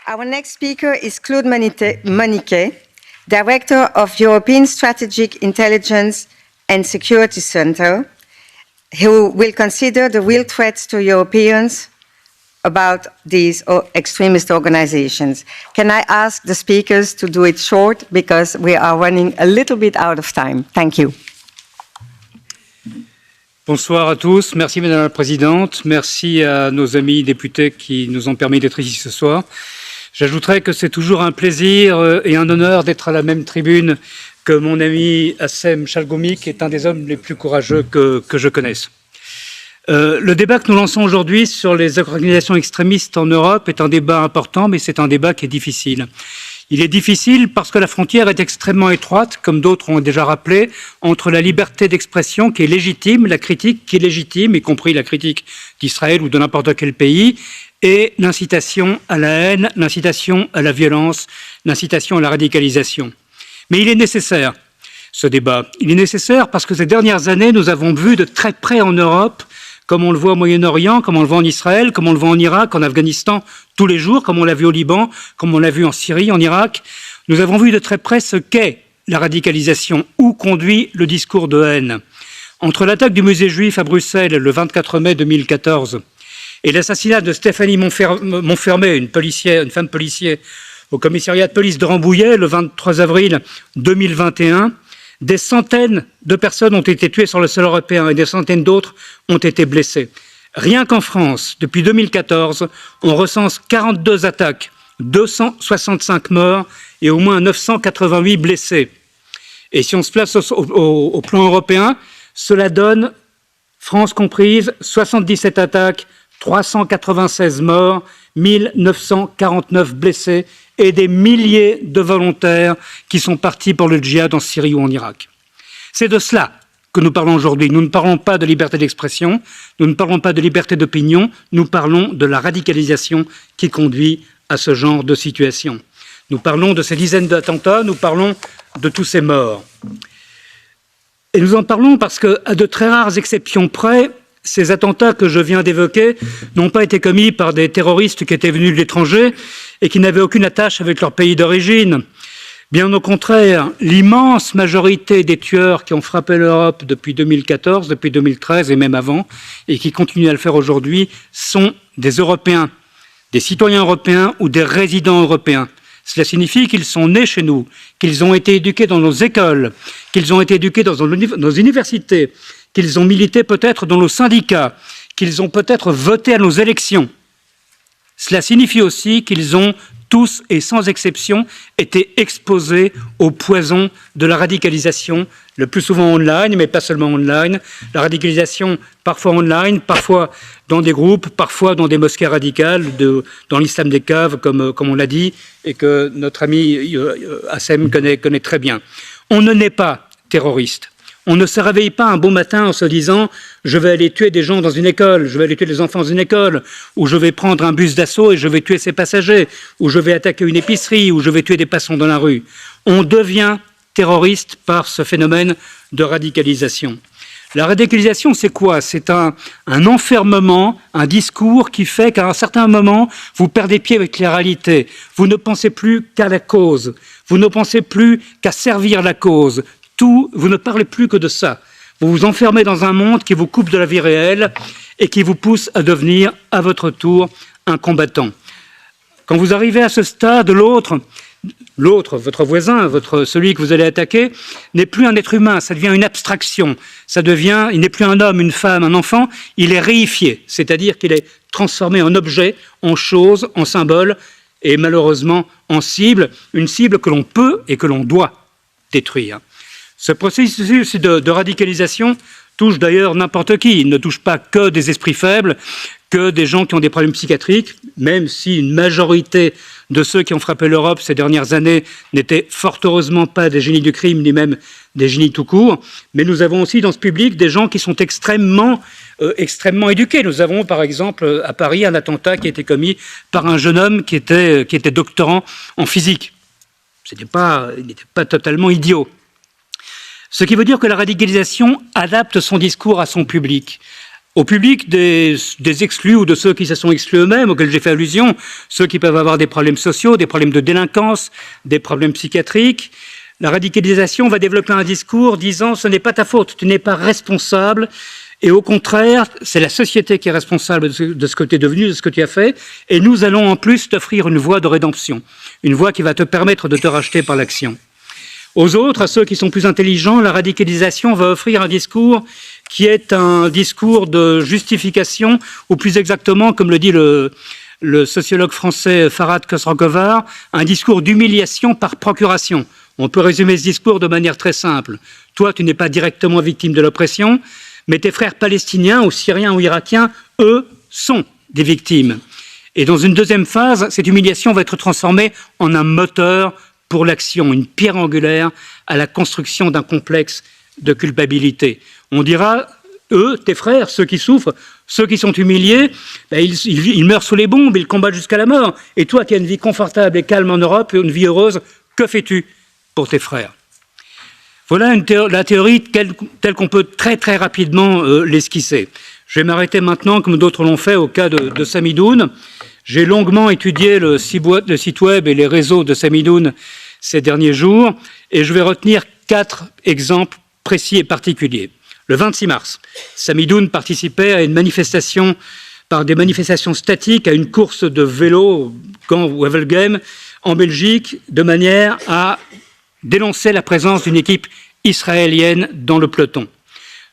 Our next speaker is Claude Moniquet, Director of European Strategic Intelligence and Security Center, who will consider the real threats to Europeans about these extremist organizations. Can I ask the speakers to do it short because we are running a little bit out of time? Thank you. Bonsoir à tous. Merci Madame la Présidente. Merci à nos amis députés qui nous ont permis d'être ici ce soir. J'ajouterai que c'est toujours un plaisir et un honneur d'être à la même tribune que mon ami Hassem Chalgoumi, qui est un des hommes les plus courageux que je connaisse. Le débat que nous lançons aujourd'hui sur les organisations extrémistes en Europe est un débat important, mais c'est un débat qui est difficile. Il est difficile parce que la frontière est extrêmement étroite, comme d'autres ont déjà rappelé, entre la liberté d'expression qui est légitime, la critique qui est légitime, y compris la critique d'Israël ou de n'importe quel pays, et l'incitation à la haine, l'incitation à la violence, l'incitation à la radicalisation. Mais il est nécessaire, ce débat. Il est nécessaire parce que ces dernières années, nous avons vu de très près en Europe, comme on le voit au Moyen-Orient, comme on le voit en Israël, comme on le voit en Irak, en Afghanistan, tous les jours, comme on l'a vu au Liban, comme on l'a vu en Syrie, en Irak. Nous avons vu de très près ce qu'est la radicalisation, où conduit le discours de haine. Entre l'attaque du musée juif à Bruxelles le 24 mai 2014 et l'assassinat de Stéphanie Monfermé, une femme policière, au commissariat de police de Rambouillet le 23 avril 2021, des centaines de personnes ont été tuées sur le sol européen et des centaines d'autres ont été blessées. Rien qu'en France, depuis 2014, on recense 42 attaques, 265 morts et au moins 988 blessés. Et si on se place au plan européen, cela donne, France comprise, 77 attaques, 396 morts, 1949 blessés et des milliers de volontaires qui sont partis pour le djihad en Syrie ou en Irak. C'est de cela que nous parlons aujourd'hui. Nous ne parlons pas de liberté d'expression, nous ne parlons pas de liberté d'opinion, nous parlons de la radicalisation qui conduit à ce genre de situation. Nous parlons de ces dizaines d'attentats, nous parlons de tous ces morts. Et nous en parlons parce qu'à de très rares exceptions près, ces attentats que je viens d'évoquer n'ont pas été commis par des terroristes qui étaient venus de l'étranger et qui n'avaient aucune attache avec leur pays d'origine. Bien au contraire, l'immense majorité des tueurs qui ont frappé l'Europe depuis 2014, depuis 2013 et même avant, et qui continuent à le faire aujourd'hui, sont des Européens, des citoyens européens ou des résidents européens. Cela signifie qu'ils sont nés chez nous, qu'ils ont été éduqués dans nos écoles, qu'ils ont été éduqués dans nos universités, qu'ils ont milité peut-être dans nos syndicats, qu'ils ont peut-être voté à nos élections. Cela signifie aussi qu'ils ont tous et sans exception été exposés au poison de la radicalisation, le plus souvent online, mais pas seulement online. La radicalisation parfois online, parfois dans des groupes, parfois dans des mosquées radicales, dans l'islam des caves, comme on l'a dit, et que notre ami Hassem connaît très bien. On ne naît pas terroriste. On ne se réveille pas un beau matin en se disant « je vais aller tuer des gens dans une école, je vais aller tuer des enfants dans une école, ou je vais prendre un bus d'assaut et je vais tuer ses passagers, ou je vais attaquer une épicerie, ou je vais tuer des passants dans la rue ». On devient terroriste par ce phénomène de radicalisation. La radicalisation, c'est quoi? C'est un enfermement, un discours qui fait qu'à un certain moment, vous perdez pied avec la réalité. Vous ne pensez plus qu'à la cause, vous ne pensez plus qu'à servir la cause. Vous ne parlez plus que de ça. Vous vous enfermez dans un monde qui vous coupe de la vie réelle et qui vous pousse à devenir, à votre tour, un combattant. Quand vous arrivez à ce stade, l'autre, votre voisin, celui que vous allez attaquer, n'est plus un être humain, ça devient une abstraction. Il n'est plus un homme, une femme, un enfant, il est réifié, c'est-à-dire qu'il est transformé en objet, en chose, en symbole et malheureusement en cible, une cible que l'on peut et que l'on doit détruire. Ce processus de radicalisation touche d'ailleurs n'importe qui. Il ne touche pas que des esprits faibles, que des gens qui ont des problèmes psychiatriques, même si une majorité de ceux qui ont frappé l'Europe ces dernières années n'étaient fort heureusement pas des génies du crime, ni même des génies tout court. Mais nous avons aussi dans ce public des gens qui sont extrêmement éduqués. Nous avons par exemple à Paris un attentat qui a été commis par un jeune homme qui était doctorant en physique. Il n'était pas totalement idiot. Ce qui veut dire que la radicalisation adapte son discours à son public. Au public des exclus ou de ceux qui se sont exclus eux-mêmes, auxquels j'ai fait allusion, ceux qui peuvent avoir des problèmes sociaux, des problèmes de délinquance, des problèmes psychiatriques, la radicalisation va développer un discours disant « ce n'est pas ta faute, tu n'es pas responsable ». Et au contraire, c'est la société qui est responsable de ce que tu es devenu, de ce que tu as fait. Et nous allons en plus t'offrir une voie de rédemption, une voie qui va te permettre de te racheter par l'action. Aux autres, à ceux qui sont plus intelligents, la radicalisation va offrir un discours qui est un discours de justification, ou plus exactement, comme le dit le sociologue français Farhad Khosrow-Kovar, un discours d'humiliation par procuration. On peut résumer ce discours de manière très simple. Toi, tu n'es pas directement victime de l'oppression, mais tes frères palestiniens ou syriens ou irakiens, eux, sont des victimes. Et dans une deuxième phase, cette humiliation va être transformée en un moteur pour l'action, une pierre angulaire à la construction d'un complexe de culpabilité. On dira, eux, tes frères, ceux qui souffrent, ceux qui sont humiliés, ils meurent sous les bombes, ils combattent jusqu'à la mort. Et toi qui as une vie confortable et calme en Europe, une vie heureuse, que fais-tu pour tes frères ? Voilà la théorie telle qu'on peut très très rapidement l'esquisser. Je vais m'arrêter maintenant, comme d'autres l'ont fait, au cas de Samidoun. J'ai longuement étudié le site web et les réseaux de Samidoun ces derniers jours, et je vais retenir 4 exemples précis et particuliers. Le 26 mars, Samidoun participait à une manifestation, par des manifestations statiques, à une course de vélo, Camp Wevelgem, en Belgique, de manière à dénoncer la présence d'une équipe israélienne dans le peloton.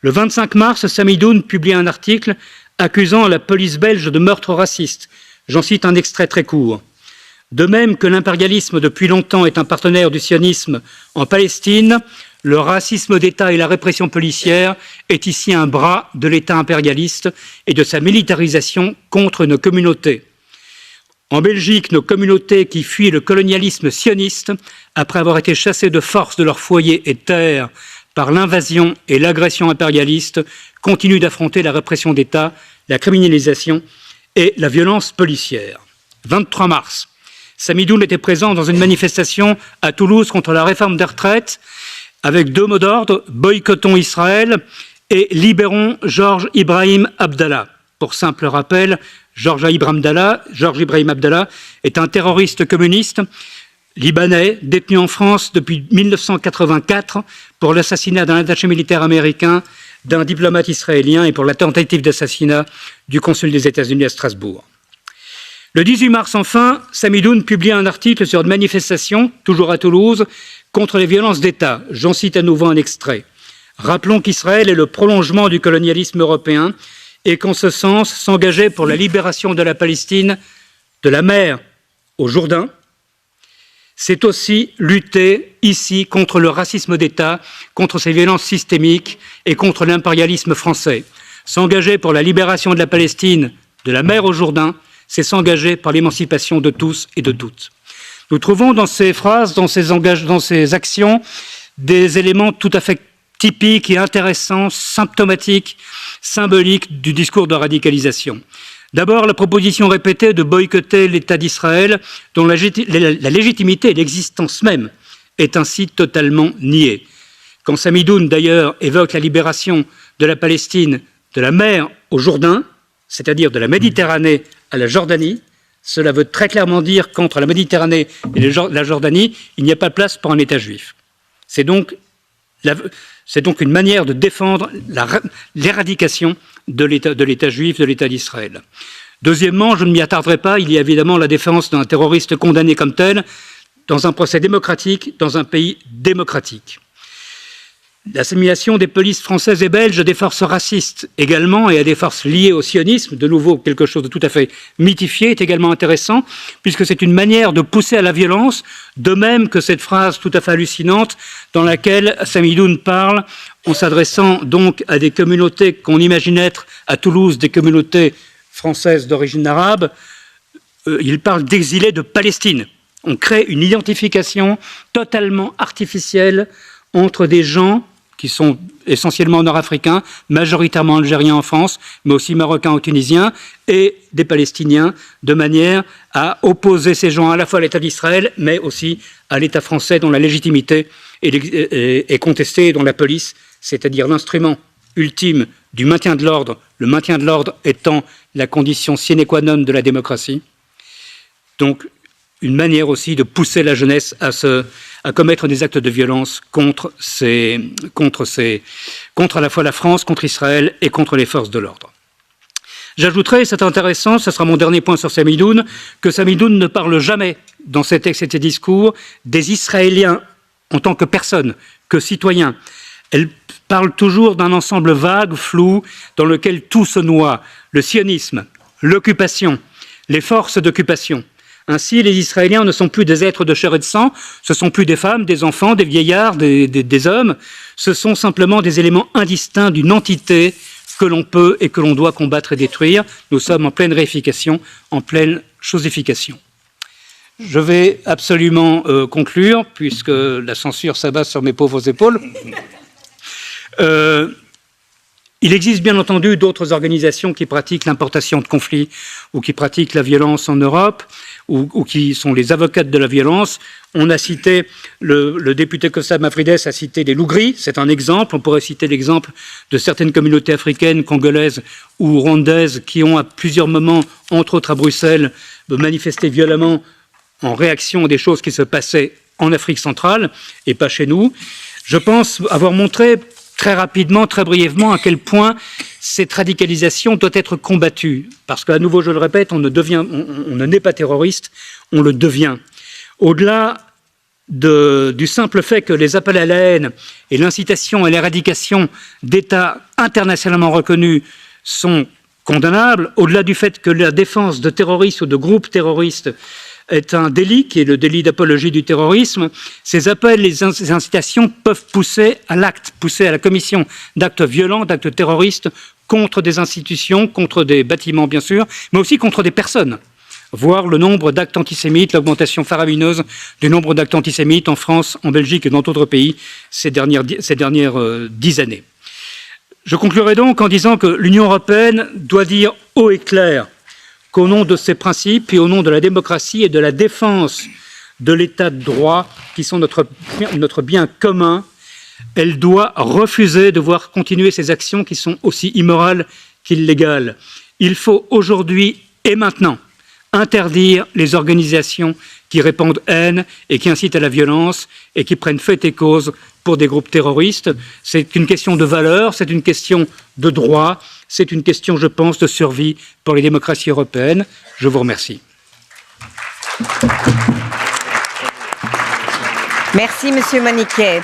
Le 25 mars, Samidoun publie un article accusant la police belge de meurtre raciste. J'en cite un extrait très court. De même que l'impérialisme depuis longtemps est un partenaire du sionisme en Palestine, le racisme d'État et la répression policière est ici un bras de l'État impérialiste et de sa militarisation contre nos communautés. En Belgique, nos communautés qui fuient le colonialisme sioniste, après avoir été chassées de force de leur foyer et terre par l'invasion et l'agression impérialiste, continuent d'affronter la répression d'État, la criminalisation et la violence policière. 23 mars, Samidoun était présent dans une manifestation à Toulouse contre la réforme des retraites, avec 2 mots d'ordre, boycottons Israël et libérons Georges Ibrahim Abdallah. Pour simple rappel, Georges Ibrahim Abdallah est un terroriste communiste libanais détenu en France depuis 1984 pour l'assassinat d'un attaché militaire américain, d'un diplomate israélien et pour la tentative d'assassinat du consul des États-Unis à Strasbourg. Le 18 mars, enfin, Samidoun publie un article sur une manifestation, toujours à Toulouse, contre les violences d'État. J'en cite à nouveau un extrait. Rappelons qu'Israël est le prolongement du colonialisme européen et qu'en ce sens, s'engager pour la libération de la Palestine, de la mer au Jourdain, c'est aussi lutter ici contre le racisme d'État, contre ces violences systémiques et contre l'impérialisme français. S'engager pour la libération de la Palestine, de la mer au Jourdain, c'est s'engager par l'émancipation de tous et de toutes. Nous trouvons dans ces phrases, dans ces actions, des éléments tout à fait typiques et intéressants, symptomatiques, symboliques du discours de radicalisation. D'abord, la proposition répétée de boycotter l'État d'Israël, dont la légitimité et l'existence même est ainsi totalement niée. Quand Samidoun, d'ailleurs, évoque la libération de la Palestine de la mer au Jourdain, c'est-à-dire de la Méditerranée à la Jordanie, cela veut très clairement dire qu'entre la Méditerranée et la Jordanie, il n'y a pas de place pour un État juif. C'est donc une manière de défendre l'éradication de l'État juif, de l'État d'Israël. Deuxièmement, je ne m'y attarderai pas, il y a évidemment la défense d'un terroriste condamné comme tel dans un procès démocratique, dans un pays démocratique. L'assimilation des polices françaises et belges à des forces racistes également et à des forces liées au sionisme, de nouveau quelque chose de tout à fait mythifié, est également intéressant puisque c'est une manière de pousser à la violence, de même que cette phrase tout à fait hallucinante dans laquelle Samidoun parle en s'adressant donc à des communautés qu'on imagine être à Toulouse des communautés françaises d'origine arabe. Il parle d'exilés de Palestine. On crée une identification totalement artificielle entre des gens qui sont essentiellement nord-africains, majoritairement algériens en France, mais aussi marocains ou tunisiens, et des Palestiniens, de manière à opposer ces gens à la fois à l'État d'Israël, mais aussi à l'État français dont la légitimité est contestée et dont la police, c'est-à-dire l'instrument ultime du maintien de l'ordre, le maintien de l'ordre étant la condition sine qua non de la démocratie. Donc, une manière aussi de pousser la jeunesse à commettre des actes de violence contre à la fois la France, contre Israël et contre les forces de l'ordre. J'ajouterai, c'est intéressant, ce sera mon dernier point sur Samidoun, que Samidoun ne parle jamais dans ses textes et ses discours des Israéliens en tant que personnes, que citoyens. Elle parle toujours d'un ensemble vague, flou, dans lequel tout se noie. Le sionisme, l'occupation, les forces d'occupation. Ainsi, les Israéliens ne sont plus des êtres de chair et de sang, ce ne sont plus des femmes, des enfants, des vieillards, des hommes. Ce sont simplement des éléments indistincts d'une entité que l'on peut et que l'on doit combattre et détruire. Nous sommes en pleine réification, en pleine chosification. Je vais absolument conclure, puisque la censure s'abat sur mes pauvres épaules. Il existe bien entendu d'autres organisations qui pratiquent l'importation de conflits ou qui pratiquent la violence en Europe ou qui sont les avocates de la violence. On a cité, le député Kostas Mavridis a cité les loups gris, c'est un exemple. On pourrait citer l'exemple de certaines communautés africaines, congolaises ou rwandaises qui ont à plusieurs moments, entre autres à Bruxelles, manifesté violemment en réaction à des choses qui se passaient en Afrique centrale et pas chez nous. Je pense avoir montré très rapidement, très brièvement, à quel point cette radicalisation doit être combattue. Parce qu'à nouveau, je le répète, on ne naît pas terroriste, on le devient. Au-delà du simple fait que les appels à la haine et l'incitation à l'éradication d'États internationalement reconnus sont condamnables, au-delà du fait que la défense de terroristes ou de groupes terroristes est un délit, qui est le délit d'apologie du terrorisme, ces appels, ces incitations peuvent pousser à l'acte, pousser à la commission d'actes violents, d'actes terroristes contre des institutions, contre des bâtiments bien sûr, mais aussi contre des personnes. Voir le nombre d'actes antisémites, l'augmentation faramineuse du nombre d'actes antisémites en France, en Belgique et dans d'autres pays ces dernières 10 années. Je conclurai donc en disant que l'Union européenne doit dire haut et clair qu'au nom de ces principes et au nom de la démocratie et de la défense de l'état de droit, qui sont notre bien commun, elle doit refuser de voir continuer ces actions qui sont aussi immorales qu'illégales. Il faut aujourd'hui et maintenant interdire les organisations qui répandent haine et qui incitent à la violence et qui prennent fait et cause pour des groupes terroristes. C'est une question de valeur, c'est une question de droit, c'est une question, je pense, de survie pour les démocraties européennes. Je vous remercie. Merci, Monsieur Moniquet.